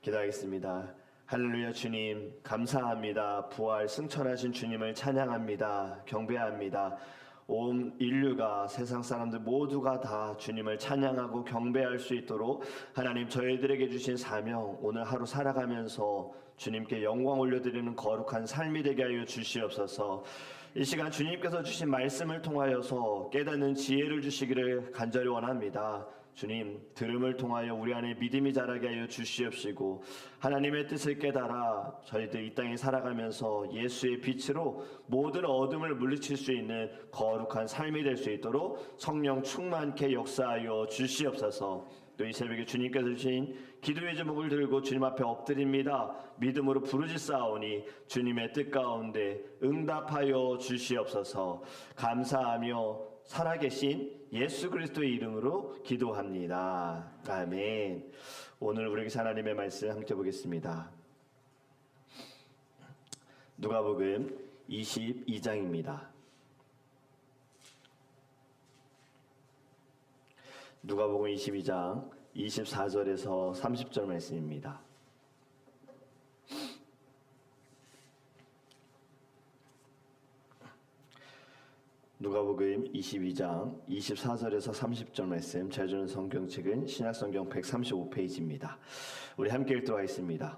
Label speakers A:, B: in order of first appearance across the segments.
A: 기도하겠습니다. 할렐루야. 주님 감사합니다. 부활 승천하신 주님을 찬양합니다. 경배합니다. 온 인류가, 세상 사람들 모두가 다 주님을 찬양하고 경배할 수 있도록 하나님 저희들에게 주신 사명, 오늘 하루 살아가면서 주님께 영광 올려드리는 거룩한 삶이 되게 하여 주시옵소서. 이 시간 주님께서 주신 말씀을 통하여서 깨닫는 지혜를 주시기를 간절히 원합니다. 주님, 들음을 통하여 우리 안에 믿음이 자라게 하여 주시옵시고, 하나님의 뜻을 깨달아 저희들 이 땅에 살아가면서 예수의 빛으로 모든 어둠을 물리칠 수 있는 거룩한 삶이 될 수 있도록 성령 충만케 역사하여 주시옵소서. 또 이 새벽에 주님께서 주신 기도의 제목을 들고 주님 앞에 엎드립니다. 믿음으로 부르짖사오니 주님의 뜻 가운데 응답하여 주시옵소서. 감사하며 살아계신 예수 그리스도의 이름으로 기도합니다. 아멘. 오늘 우리에게 하나님의 말씀 함께 보겠습니다. 누가복음 22장입니다. 누가복음 22장 24절에서 30절 말씀입니다. 누가복음 22장 24절에서 30절 말씀, 제가 주는 성경책은 신약성경 135페이지입니다. 우리 함께 읽도록 하겠습니다.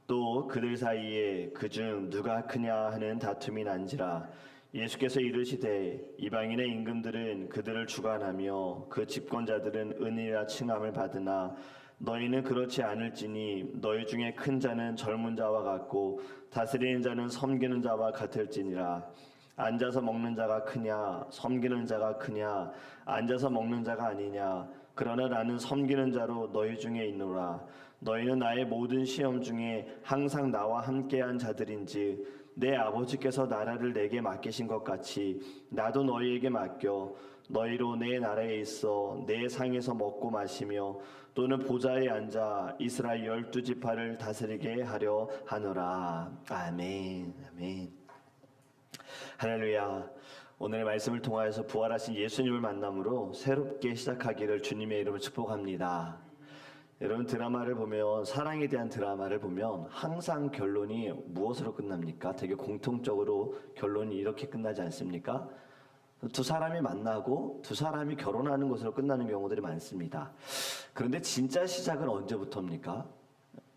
A: 또 그들 사이에 그중 누가 크냐 하는 다툼이 난지라. 예수께서 이르시되 이방인의 임금들은 그들을 주관하며 그 집권자들은 은이라 칭함을 받으나 너희는 그렇지 않을지니 너희 중에 큰 자는 젊은 자와 같고 다스리는 자는 섬기는 자와 같을지니라. 앉아서 먹는 자가 크냐 섬기는 자가 크냐, 앉아서 먹는 자가 아니냐. 그러나 나는 섬기는 자로 너희 중에 있노라. 너희는 나의 모든 시험 중에 항상 나와 함께한 자들인지 내 아버지께서 나라를 내게 맡기신 것 같이 나도 너희에게 맡겨 너희로 내 나라에 있어 내 상에서 먹고 마시며 또는 보좌에 앉아 이스라엘 12지파를 다스리게 하려 하노라. 아멘. 아멘. 할렐루야. 오늘의 말씀을 통하여서 부활하신 예수님을 만남으로 새롭게 시작하기를 주님의 이름으로 축복합니다. 여러분, 드라마를 보면, 사랑에 대한 드라마를 보면 항상 결론이 무엇으로 끝납니까? 되게 공통적으로 결론이 이렇게 끝나지 않습니까? 두 사람이 만나고 두 사람이 결혼하는 것으로 끝나는 경우들이 많습니다. 그런데 진짜 시작은 언제부터입니까?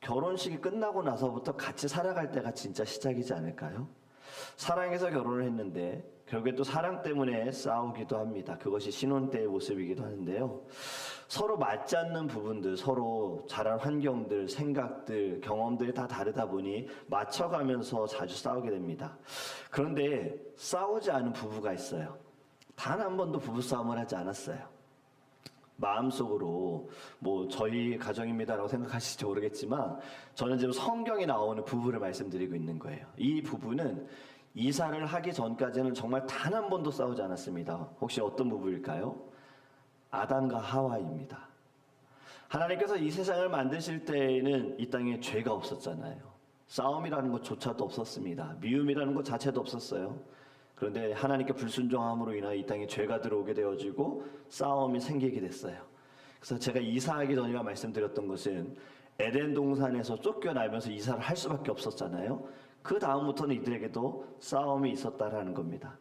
A: 결혼식이 끝나고 나서부터 같이 살아갈 때가 진짜 시작이지 않을까요? 사랑해서 결혼을 했는데 결국에 또 사랑 때문에 싸우기도 합니다. 그것이 신혼 때의 모습이기도 하는데요. 서로 맞지 않는 부분들, 서로 자란 환경들, 생각들, 경험들이 다 다르다 보니 맞춰가면서 자주 싸우게 됩니다. 그런데 싸우지 않은 부부가 있어요. 단 한 번도 부부싸움을 하지 않았어요. 마음속으로 저희 가정입니다라고 생각하실지 모르겠지만 저는 지금 성경에 나오는 부부를 말씀드리고 있는 거예요. 이 부부는 이사를 하기 전까지는 정말 단 한 번도 싸우지 않았습니다. 혹시 어떤 부부일까요? 아담과 하와입니다. 하나님께서 이 세상을 만드실 때에는 이 땅에 죄가 없었잖아요. 싸움이라는 것조차도 없었습니다. 미움이라는 것 자체도 없었어요. 그런데 하나님께 불순종함으로 인하여 이 땅에 죄가 들어오게 되어지고 싸움이 생기게 됐어요. 그래서 제가 이사하기 전에 말씀드렸던 것은 에덴 동산에서 쫓겨나면서 이사를 할 수밖에 없었잖아요. 그 다음부터는 이들에게도 싸움이 있었다라는 겁니다.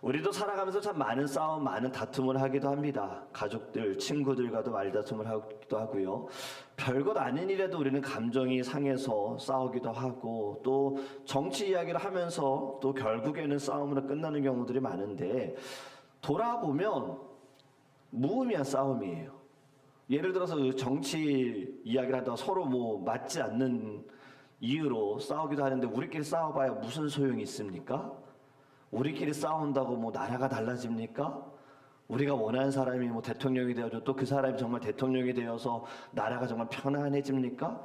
A: 우리도 살아가면서 참 많은 싸움, 많은 다툼을 하기도 합니다. 가족들, 친구들과도 말다툼을 하기도 하고요. 별것 아닌 일에도 우리는 감정이 상해서 싸우기도 하고, 또 정치 이야기를 하면서 또 결국에는 싸움으로 끝나는 경우들이 많은데, 돌아보면 무의미한 싸움이에요. 예를 들어서 정치 이야기를 하다가 서로 맞지 않는 이유로 싸우기도 하는데, 우리끼리 싸워봐야 무슨 소용이 있습니까? 우리끼리 싸운다고 나라가 달라집니까? 우리가 원하는 사람이 대통령이 되어도 또 그 사람이 정말 대통령이 되어서 나라가 정말 편안해집니까?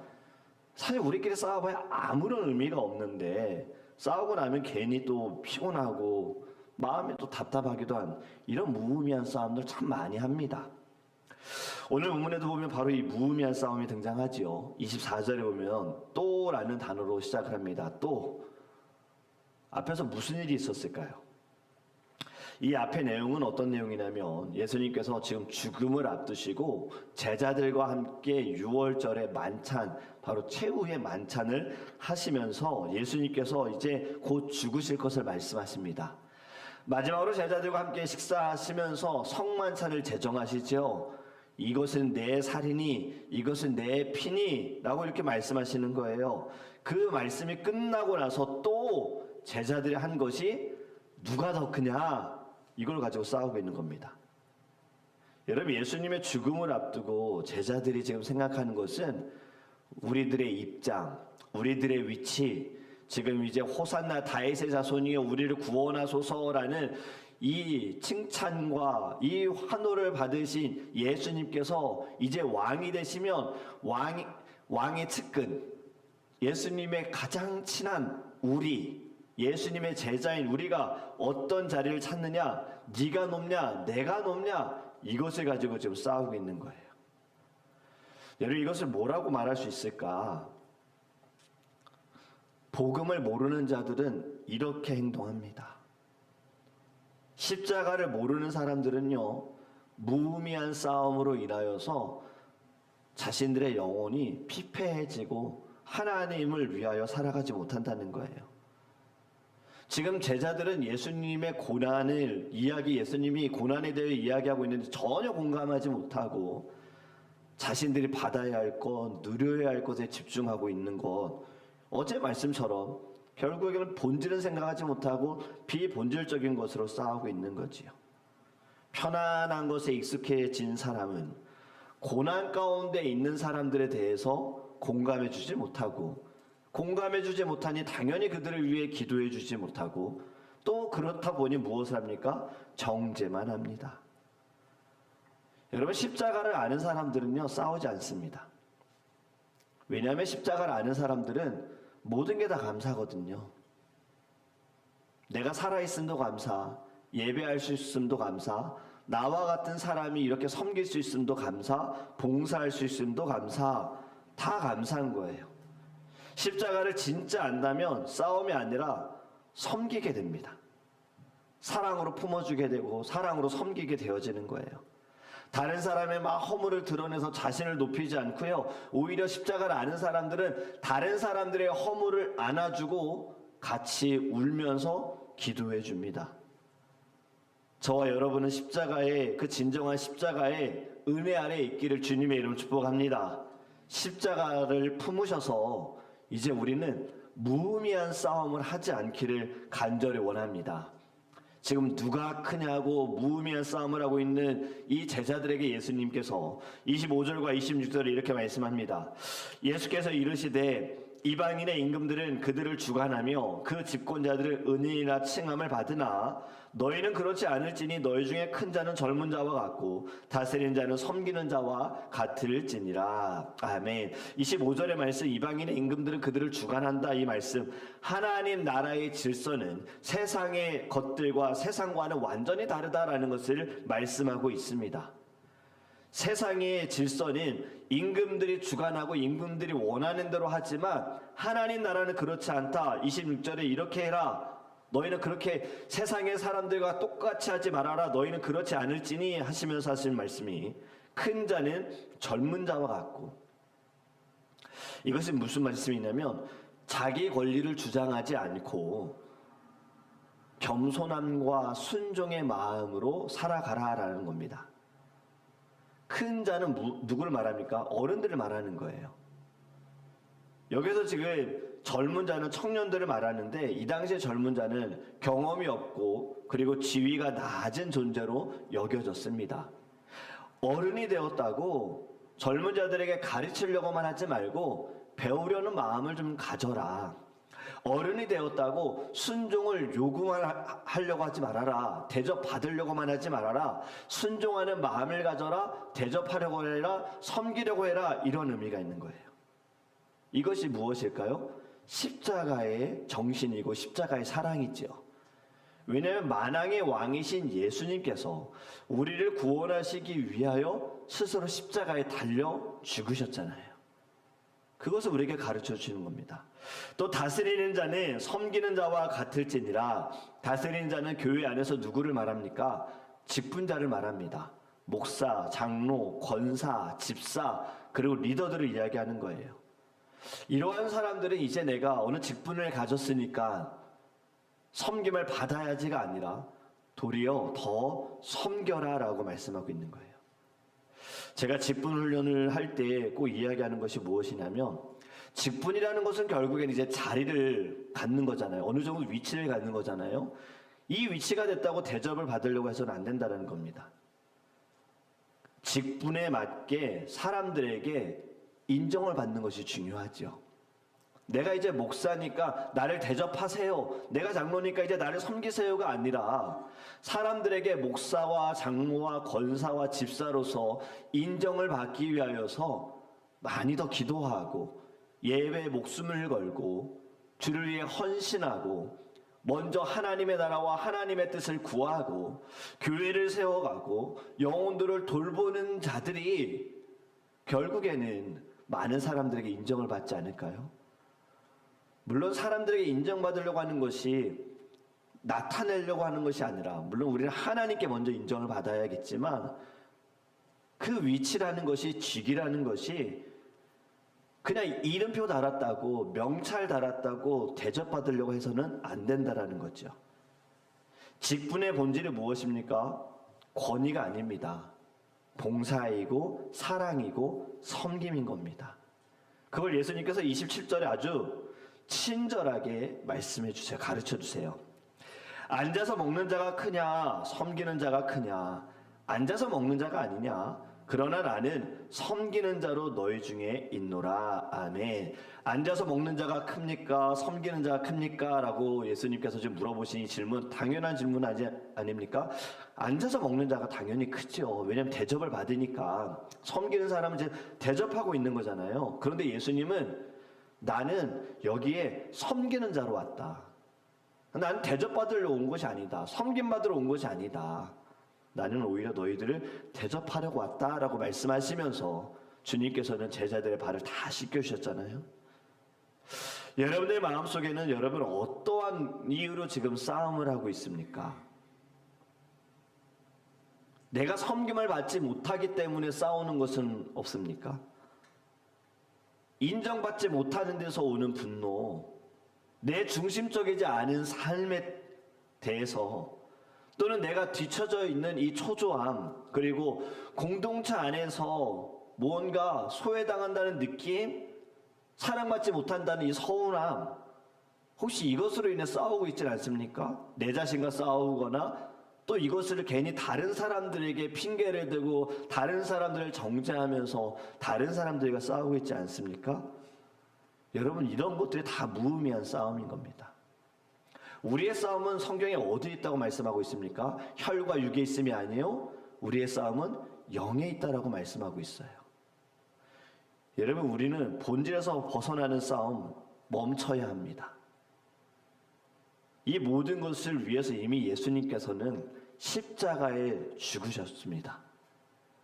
A: 사실 우리끼리 싸워봐야 아무런 의미가 없는데, 싸우고 나면 괜히 또 피곤하고 마음이 또 답답하기도 한 이런 무의미한 싸움들 참 많이 합니다. 오늘 본문에도 보면 바로 이 무의미한 싸움이 등장하지요. 24절에 보면 또라는 단어로 시작을 합니다. 또. 앞에서 무슨 일이 있었을까요? 이 앞의 내용은 어떤 내용이냐면 예수님께서 지금 죽음을 앞두시고 제자들과 함께 유월절의 만찬, 바로 최후의 만찬을 하시면서 예수님께서 이제 곧 죽으실 것을 말씀하십니다. 마지막으로 제자들과 함께 식사하시면서 성만찬을 제정하시죠. 이것은 내 살이니 이것은 내 피니 라고 이렇게 말씀하시는 거예요. 그 말씀이 끝나고 나서 또 제자들이 한 것이 누가 더 크냐, 이걸 가지고 싸우고 있는 겁니다. 여러분, 예수님의 죽음을 앞두고 제자들이 지금 생각하는 것은 우리들의 입장, 우리들의 위치, 지금 이제 호산나 다윗의 자손이여 우리를 구원하소서라는 이 칭찬과 이 환호를 받으신 예수님께서 이제 왕이 되시면 왕의 측근, 예수님의 가장 친한 우리, 예수님의 제자인 우리가 어떤 자리를 찾느냐, 네가 높냐 내가 높냐, 이것을 가지고 지금 싸우고 있는 거예요. 여러분, 이것을 뭐라고 말할 수 있을까? 복음을 모르는 자들은 이렇게 행동합니다. 십자가를 모르는 사람들은요, 무의미한 싸움으로 인하여서 자신들의 영혼이 피폐해지고 하나님을 위하여 살아가지 못한다는 거예요. 지금 제자들은 예수님의 고난을 예수님이 고난에 대해 이야기하고 있는데 전혀 공감하지 못하고 자신들이 받아야 할 것, 누려야 할 것에 집중하고 있는 것, 어제 말씀처럼 결국에는 본질은 생각하지 못하고 비본질적인 것으로 싸우고 있는 거지요. 편안한 것에 익숙해진 사람은 고난 가운데 있는 사람들에 대해서 공감해 주지 못하고, 공감해 주지 못하니 당연히 그들을 위해 기도해 주지 못하고, 또 그렇다 보니 무엇을 합니까? 정죄만 합니다. 여러분, 십자가를 아는 사람들은요, 싸우지 않습니다. 왜냐하면 십자가를 아는 사람들은 모든 게 다 감사거든요. 내가 살아있음도 감사, 예배할 수 있음도 감사, 나와 같은 사람이 이렇게 섬길 수 있음도 감사, 봉사할 수 있음도 감사, 다 감사한 거예요. 십자가를 진짜 안다면 싸움이 아니라 섬기게 됩니다. 사랑으로 품어주게 되고 사랑으로 섬기게 되어지는 거예요. 다른 사람의 막 허물을 드러내서 자신을 높이지 않고요, 오히려 십자가를 아는 사람들은 다른 사람들의 허물을 안아주고 같이 울면서 기도해 줍니다. 저와 여러분은 십자가의, 그 진정한 십자가의 은혜 아래 있기를 주님의 이름으로 축복합니다. 십자가를 품으셔서 이제 우리는 무의미한 싸움을 하지 않기를 간절히 원합니다. 지금 누가 크냐고 무의미한 싸움을 하고 있는 이 제자들에게 예수님께서 25절과 26절에 이렇게 말씀합니다. 예수께서 이르시되 이방인의 임금들은 그들을 주관하며 그 집권자들을 은인이나 칭함을 받으나 너희는 그렇지 않을지니 너희 중에 큰 자는 젊은 자와 같고 다스리는 자는 섬기는 자와 같을지니라. 아멘. 25절의 말씀, 이방인의 임금들은 그들을 주관한다, 이 말씀, 하나님 나라의 질서는 세상의 것들과 세상과는 완전히 다르다라는 것을 말씀하고 있습니다. 세상의 질서는 임금들이 주관하고 임금들이 원하는 대로 하지만 하나님 나라는 그렇지 않다. 26절에 이렇게 해라. 너희는 그렇게 세상의 사람들과 똑같이 하지 말아라. 너희는 그렇지 않을지니 하시면서 하신 말씀이, 큰 자는 젊은 자와 같고, 이것은 무슨 말씀이냐면 자기 권리를 주장하지 않고 겸손함과 순종의 마음으로 살아가라라는 겁니다. 큰 자는 누구를 말합니까? 어른들을 말하는 거예요. 여기서 지금 젊은 자는 청년들을 말하는데, 이 당시에 젊은 자는 경험이 없고 그리고 지위가 낮은 존재로 여겨졌습니다. 어른이 되었다고 젊은 자들에게 가르치려고만 하지 말고 배우려는 마음을 좀 가져라. 어른이 되었다고 순종을 요구하려고 하지 말아라. 대접받으려고만 하지 말아라. 순종하는 마음을 가져라. 대접하려고 해라. 섬기려고 해라. 이런 의미가 있는 거예요. 이것이 무엇일까요? 십자가의 정신이고 십자가의 사랑이지요. 왜냐하면 만왕의 왕이신 예수님께서 우리를 구원하시기 위하여 스스로 십자가에 달려 죽으셨잖아요. 그것을 우리에게 가르쳐 주시는 겁니다. 또 다스리는 자는 섬기는 자와 같을지니라. 다스리는 자는 교회 안에서 누구를 말합니까? 직분자를 말합니다. 목사, 장로, 권사, 집사, 그리고 리더들을 이야기하는 거예요. 이러한 사람들은 이제 내가 어느 직분을 가졌으니까 섬김을 받아야지가 아니라 도리어 더 섬겨라 라고 말씀하고 있는 거예요. 제가 직분 훈련을 할 때 꼭 이야기하는 것이 무엇이냐면, 직분이라는 것은 결국엔 이제 자리를 갖는 거잖아요. 어느 정도 위치를 갖는 거잖아요. 이 위치가 됐다고 대접을 받으려고 해서는 안 된다는 겁니다. 직분에 맞게 사람들에게 인정을 받는 것이 중요하죠. 내가 이제 목사니까 나를 대접하세요. 내가 장로니까 이제 나를 섬기세요가 아니라 사람들에게 목사와 장로와 권사와 집사로서 인정을 받기 위하여서 많이 더 기도하고 예배에 목숨을 걸고 주를 위해 헌신하고 먼저 하나님의 나라와 하나님의 뜻을 구하고 교회를 세워가고 영혼들을 돌보는 자들이 결국에는 많은 사람들에게 인정을 받지 않을까요? 물론 사람들에게 인정받으려고 하는 것이 나타내려고 하는 것이 아니라, 물론 우리는 하나님께 먼저 인정을 받아야겠지만 그 위치라는 것이, 직이라는 것이 그냥 이름표 달았다고 명찰 달았다고 대접받으려고 해서는 안 된다라는 거죠. 직분의 본질이 무엇입니까? 권위가 아닙니다. 봉사이고 사랑이고 섬김인 겁니다. 그걸 예수님께서 27절에 아주 친절하게 말씀해 주세요. 가르쳐 주세요. 앉아서 먹는 자가 크냐 섬기는 자가 크냐? 앉아서 먹는 자가 아니냐? 그러나 나는 섬기는 자로 너희 중에 있노라. 아멘. 앉아서 먹는 자가 큽니까? 섬기는 자가 큽니까? 라고 예수님께서 지금 물어보신 이 질문, 당연한 질문 아닙니까? 앉아서 먹는 자가 당연히 크죠. 왜냐하면 대접을 받으니까. 섬기는 사람은 이제 대접하고 있는 거잖아요. 그런데 예수님은 나는 여기에 섬기는 자로 왔다. 나는 대접받으러 온 것이 아니다. 섬김받으러 온 것이 아니다. 나는 오히려 너희들을 대접하려고 왔다라고 말씀하시면서 주님께서는 제자들의 발을 다 씻겨주셨잖아요. 여러분의 마음속에는 여러분 어떠한 이유로 지금 싸움을 하고 있습니까? 내가 섬김을 받지 못하기 때문에 싸우는 것은 없습니까? 인정받지 못하는 데서 오는 분노, 내 중심적이지 않은 삶에 대해서, 또는 내가 뒤처져 있는 이 초조함, 그리고 공동체 안에서 무언가 소외당한다는 느낌, 사랑받지 못한다는 이 서운함, 혹시 이것으로 인해 싸우고 있지 않습니까? 내 자신과 싸우거나 또 이것을 괜히 다른 사람들에게 핑계를 대고 다른 사람들을 정죄하면서 다른 사람들과 싸우고 있지 않습니까? 여러분, 이런 것들이 다 무의미한 싸움인 겁니다. 우리의 싸움은 성경에 어디에 있다고 말씀하고 있습니까? 혈과 육에 있음이 아니에요. 우리의 싸움은 영에 있다라고 말씀하고 있어요. 여러분, 우리는 본질에서 벗어나는 싸움 멈춰야 합니다. 이 모든 것을 위해서 이미 예수님께서는 십자가에 죽으셨습니다.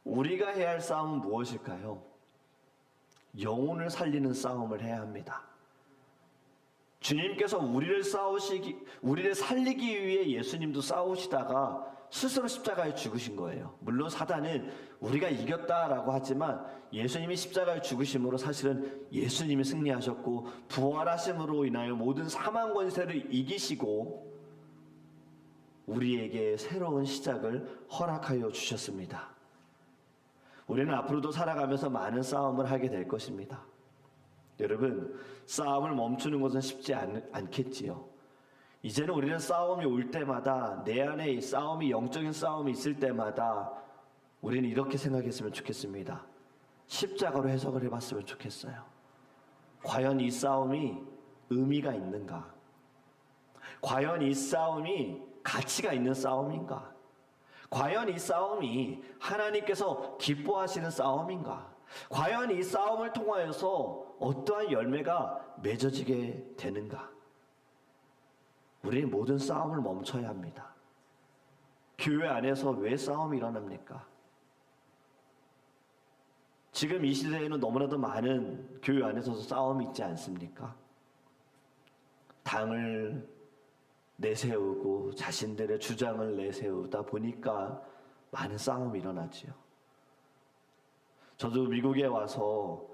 A: 우리가 해야 할 싸움은 무엇일까요? 영혼을 살리는 싸움을 해야 합니다. 주님께서 우리를 살리기 위해 예수님도 싸우시다가 스스로 십자가에 죽으신 거예요. 물론 사단은 우리가 이겼다라고 하지만 예수님이 십자가에 죽으심으로 사실은 예수님이 승리하셨고 부활하심으로 인하여 모든 사망 권세를 이기시고 우리에게 새로운 시작을 허락하여 주셨습니다. 우리는 앞으로도 살아가면서 많은 싸움을 하게 될 것입니다. 여러분, 싸움을 멈추는 것은 쉽지 않겠지요. 이제는 우리는 싸움이 올 때마다, 내 안에 이 싸움이, 영적인 싸움이 있을 때마다 우리는 이렇게 생각했으면 좋겠습니다. 십자가로 해석을 해봤으면 좋겠어요. 과연 이 싸움이 의미가 있는가? 과연 이 싸움이 가치가 있는 싸움인가? 과연 이 싸움이 하나님께서 기뻐하시는 싸움인가? 과연 이 싸움을 통하여서 어떠한 열매가 맺어지게 되는가? 우리는 모든 싸움을 멈춰야 합니다. 교회 안에서 왜 싸움이 일어납니까? 지금 이 시대에는 너무나도 많은 교회 안에서도 싸움이 있지 않습니까? 당을 내세우고 자신들의 주장을 내세우다 보니까 많은 싸움이 일어나지요. 저도 미국에 와서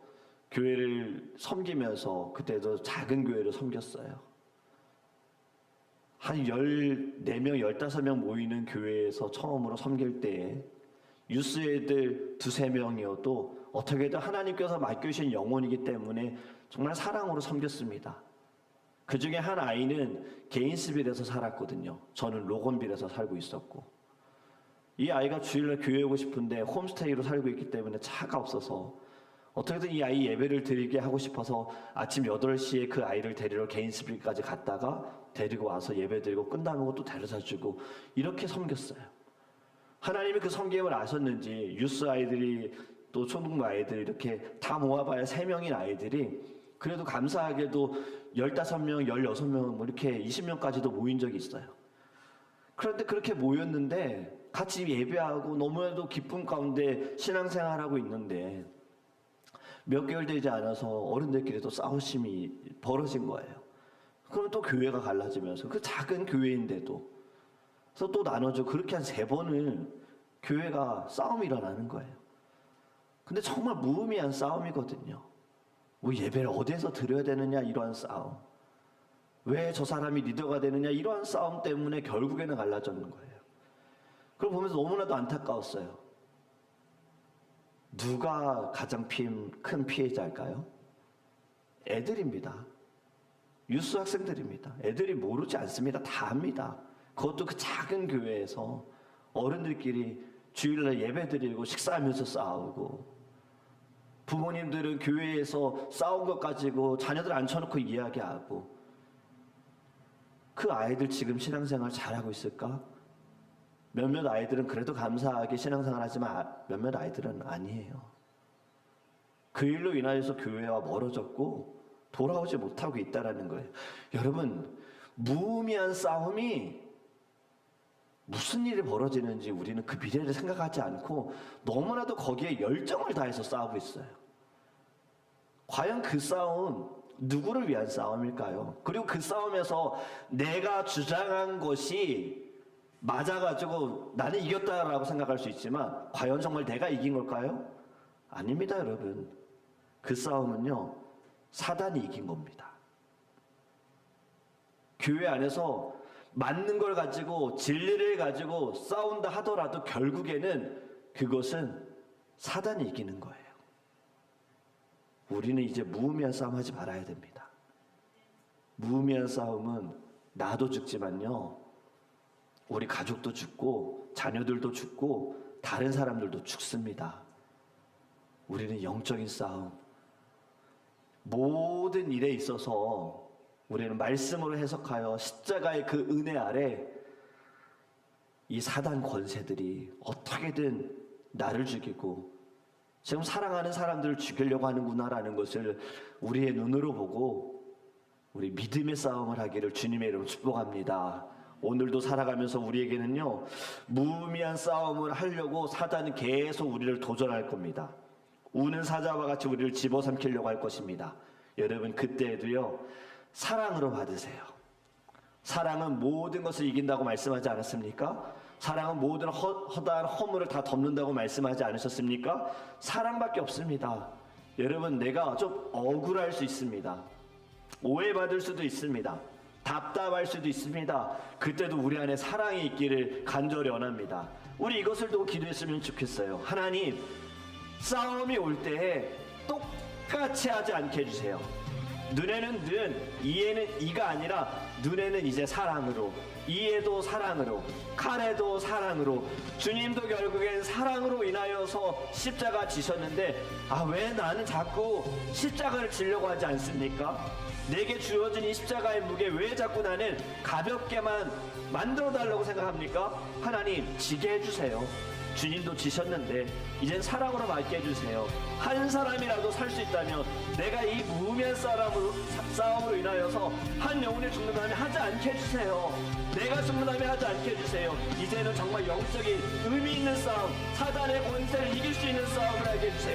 A: 교회를 섬기면서 그때도 작은 교회를 섬겼어요. 한 14명, 15명 모이는 교회에서 처음으로 섬길 때에 유스 애들 2-3명이어도 어떻게든 하나님께서 맡겨주신 영혼이기 때문에 정말 사랑으로 섬겼습니다. 그 중에 한 아이는 게인스빌에서 살았거든요. 저는 로건빌에서 살고 있었고, 이 아이가 주일날 교회 오고 싶은데 홈스테이로 살고 있기 때문에 차가 없어서 어떻게든 이 아이 예배를 드리게 하고 싶어서 아침 8시에 그 아이를 데리러 게인스빌까지 갔다가 데리고 와서 예배 드리고 끝나면 또 데려다 주고 이렇게 섬겼어요. 하나님이 그 섬김을 아셨는지 유스 아이들이 또 초등부 아이들이 이렇게 다 모아봐야 3명인 아이들이 그래도 감사하게도 15명, 16명 뭐 이렇게 20명까지도 모인 적이 있어요. 그런데 그렇게 모였는데 같이 예배하고 너무나도 기쁨 가운데 신앙생활하고 있는데 몇 개월 되지 않아서 어른들끼리도 싸우심이 벌어진 거예요. 그럼 또 교회가 갈라지면서 그 작은 교회인데도 그래서 또 나눠져 그렇게 한 3번을 교회가 싸움이 일어나는 거예요. 근데 정말 무의미한 싸움이거든요. 뭐 예배를 어디에서 드려야 되느냐 이러한 싸움, 왜 저 사람이 리더가 되느냐 이러한 싸움 때문에 결국에는 갈라졌는 거예요. 그걸 보면서 너무나도 안타까웠어요. 누가 가장 큰 피해자일까요? 애들입니다. 유스 학생들입니다. 애들이 모르지 않습니다. 다 압니다. 그것도 그 작은 교회에서 어른들끼리 주일날 예배드리고 식사하면서 싸우고, 부모님들은 교회에서 싸운 것 가지고 자녀들 앉혀놓고 이야기하고, 그 아이들 지금 신앙생활 잘하고 있을까? 몇몇 아이들은 그래도 감사하게 신앙생활 하지만 몇몇 아이들은 아니에요. 그 일로 인하여서 교회와 멀어졌고 돌아오지 못하고 있다는 거예요. 여러분, 무의미한 싸움이 무슨 일이 벌어지는지 우리는 그 미래를 생각하지 않고 너무나도 거기에 열정을 다해서 싸우고 있어요. 과연 그 싸움 누구를 위한 싸움일까요? 그리고 그 싸움에서 내가 주장한 것이 맞아가지고 나는 이겼다라고 생각할 수 있지만 과연 정말 내가 이긴 걸까요? 아닙니다, 여러분. 그 싸움은요, 사단이 이긴 겁니다. 교회 안에서 맞는 걸 가지고 진리를 가지고 싸운다 하더라도 결국에는 그것은 사단이 이기는 거예요. 우리는 이제 무의미한 싸움 하지 말아야 됩니다. 무의미한 싸움은 나도 죽지만요, 우리 가족도 죽고 자녀들도 죽고 다른 사람들도 죽습니다. 우리는 영적인 싸움, 모든 일에 있어서 우리는 말씀으로 해석하여 십자가의 그 은혜 아래 이 사단 권세들이 어떻게든 나를 죽이고 지금 사랑하는 사람들을 죽이려고 하는구나라는 것을 우리의 눈으로 보고 우리 믿음의 싸움을 하기를 주님의 이름으로 축복합니다. 오늘도 살아가면서 우리에게는요, 무의미한 싸움을 하려고 사단은 계속 우리를 도전할 겁니다. 우는 사자와 같이 우리를 집어삼키려고 할 것입니다. 여러분, 그때에도요, 사랑으로 받으세요. 사랑은 모든 것을 이긴다고 말씀하지 않았습니까? 사랑은 모든 허다한 허물을 다 덮는다고 말씀하지 않으셨습니까? 사랑밖에 없습니다. 여러분, 내가 좀 억울할 수 있습니다. 오해받을 수도 있습니다. 답답할 수도 있습니다. 그때도 우리 안에 사랑이 있기를 간절히 원합니다. 우리 이것을 두고 기도했으면 좋겠어요. 하나님, 싸움이 올 때에 똑같이 하지 않게 해주세요. 눈에는 눈, 이에는 이가 아니라 눈에는 이제 사랑으로, 이에도 사랑으로, 칼에도 사랑으로, 주님도 결국엔 사랑으로 인하여서 십자가 지셨는데 왜 나는 자꾸 십자가를 지려고 하지 않습니까? 내게 주어진 이 십자가의 무게 왜 자꾸 나는 가볍게만 만들어 달라고 생각합니까? 하나님, 지게 해주세요. 주님도 지셨는데 이젠 사랑으로 맡게 해주세요. 한 사람이라도 살 수 있다면 내가 이 무의미한 싸움으로 인하여서 한 영혼이 죽는다면 하지 않게 해주세요. 내가 죽는다면 하지 않게 해주세요. 이제는 정말 영적인 의미 있는 싸움, 사단의 권세를 이길 수 있는 싸움을 하게 해주세요.